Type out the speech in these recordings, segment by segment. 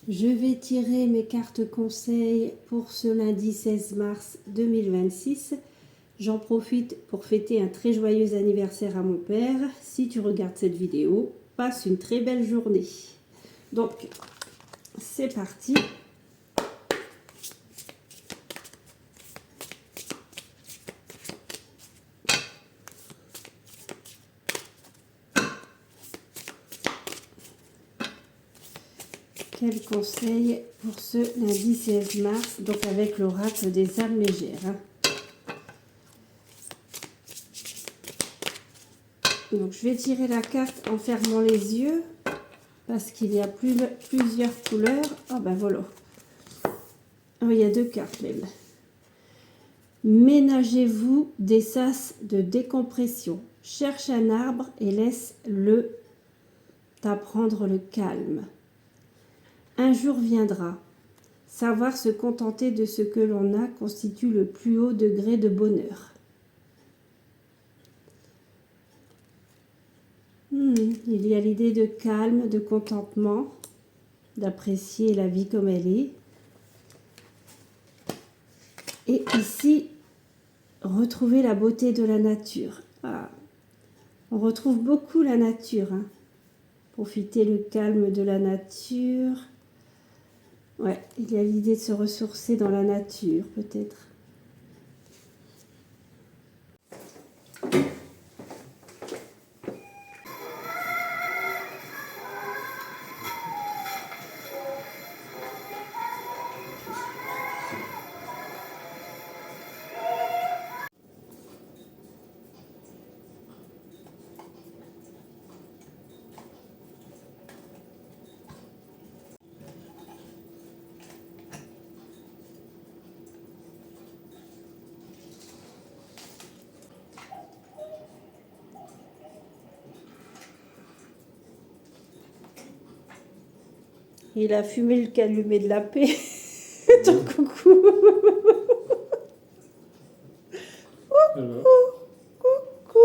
Je vais tirer mes cartes conseils pour ce lundi 16 mars 2026. J'en profite pour fêter un très joyeux anniversaire à mon père. Si tu regardes cette vidéo, passe une très belle journée. Donc, c'est parti. Quel conseil pour ce lundi 16 mars, donc avec l'oracle des âmes légères. Donc je vais tirer la carte en fermant les yeux parce qu'il y a plusieurs couleurs. Ah ben voilà. Oh, il y a deux cartes même. Ménagez-vous des sas de décompression. Cherche un arbre et laisse-le t'apprendre le calme. Un jour viendra. Savoir se contenter de ce que l'on a constitue le plus haut degré de bonheur. Il y a l'idée de calme, de contentement, d'apprécier la vie comme elle est. Et ici, retrouver la beauté de la nature. Ah, on retrouve beaucoup la nature. Profiter le calme de la nature. Ouais, il y a l'idée de se ressourcer dans la nature, peut-être. Il a fumé le calumet de la paix. Ton coucou. Coucou.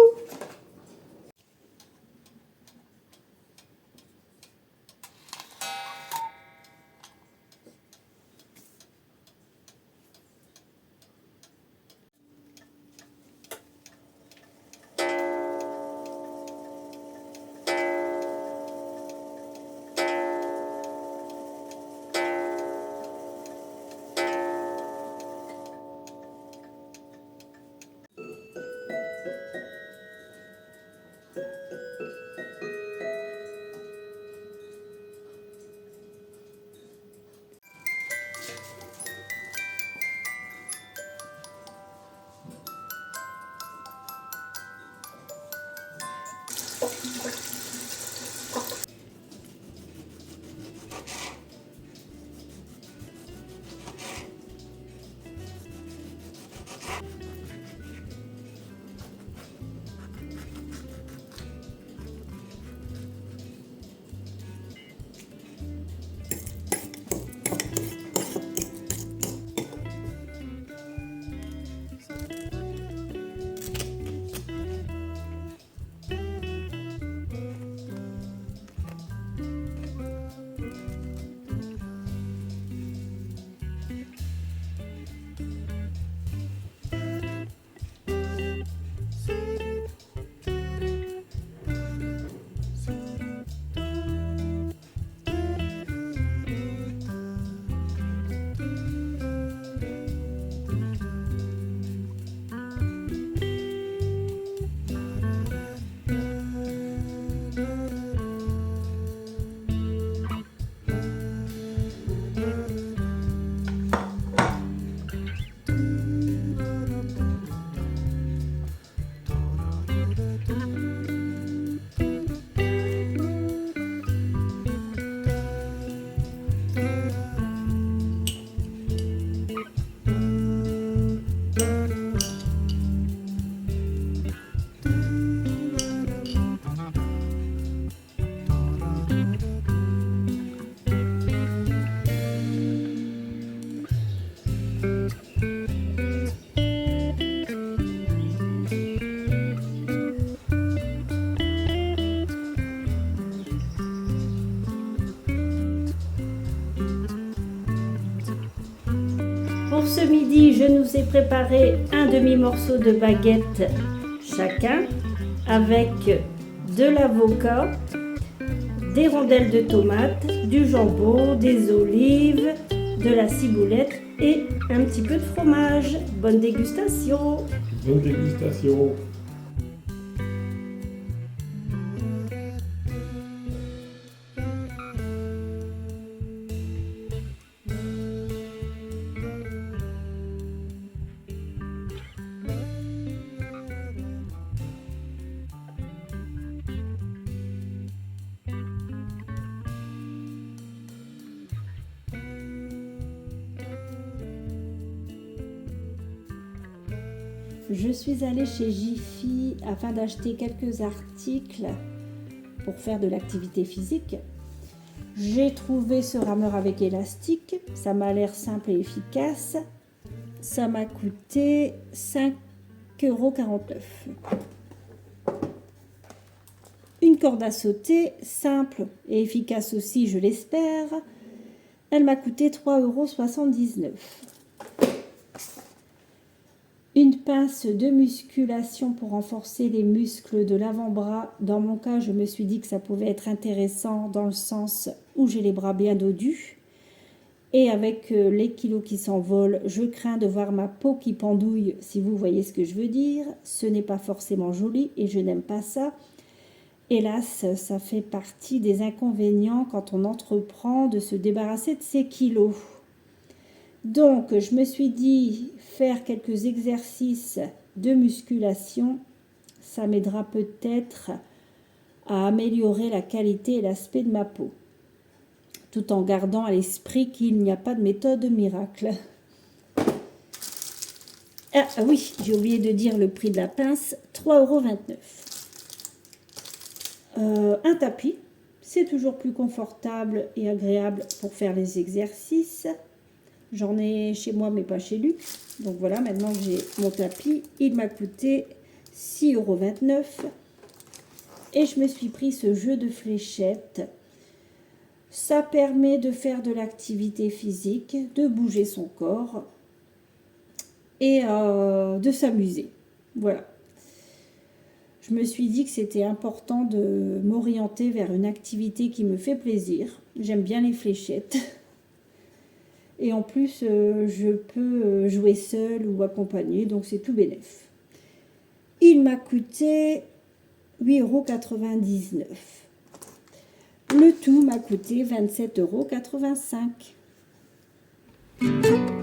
Pour ce midi, je nous ai préparé un demi-morceau de baguette chacun avec de l'avocat, des rondelles de tomates, du jambon, des olives, de la ciboulette et un petit peu de fromage. Bonne dégustation! Bonne dégustation! Je suis allée chez Jiffy afin d'acheter quelques articles pour faire de l'activité physique. J'ai trouvé ce rameur avec élastique, ça m'a l'air simple et efficace. Ça m'a coûté 5,49 €. Une corde à sauter, simple et efficace aussi, je l'espère. Elle m'a coûté 3,79 €. Une pince de musculation pour renforcer les muscles de l'avant-bras. Dans mon cas, je me suis dit que ça pouvait être intéressant dans le sens où j'ai les bras bien dodus. Et avec les kilos qui s'envolent, je crains de voir ma peau qui pendouille, si vous voyez ce que je veux dire. Ce n'est pas forcément joli et je n'aime pas ça. Hélas, ça fait partie des inconvénients quand on entreprend de se débarrasser de ces kilos. Donc, je me suis dit, faire quelques exercices de musculation, ça m'aidera peut-être à améliorer la qualité et l'aspect de ma peau, tout en gardant à l'esprit qu'il n'y a pas de méthode miracle. Ah oui, j'ai oublié de dire le prix de la pince, 3,29 €. Un tapis, c'est toujours plus confortable et agréable pour faire les exercices. J'en ai chez moi, mais pas chez Luc. Donc voilà, maintenant que j'ai mon tapis, il m'a coûté 6,29 €. Et je me suis pris ce jeu de fléchettes. Ça permet de faire de l'activité physique, de bouger son corps et de s'amuser. Voilà. Je me suis dit que c'était important de m'orienter vers une activité qui me fait plaisir. J'aime bien les fléchettes. Et en plus, je peux jouer seule ou accompagnée, donc c'est tout bénef. Il m'a coûté 8,99 €. Le tout m'a coûté 27,85 €.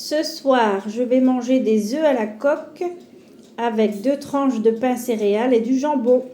Ce soir, je vais manger des œufs à la coque avec 2 tranches de pain céréales et du jambon.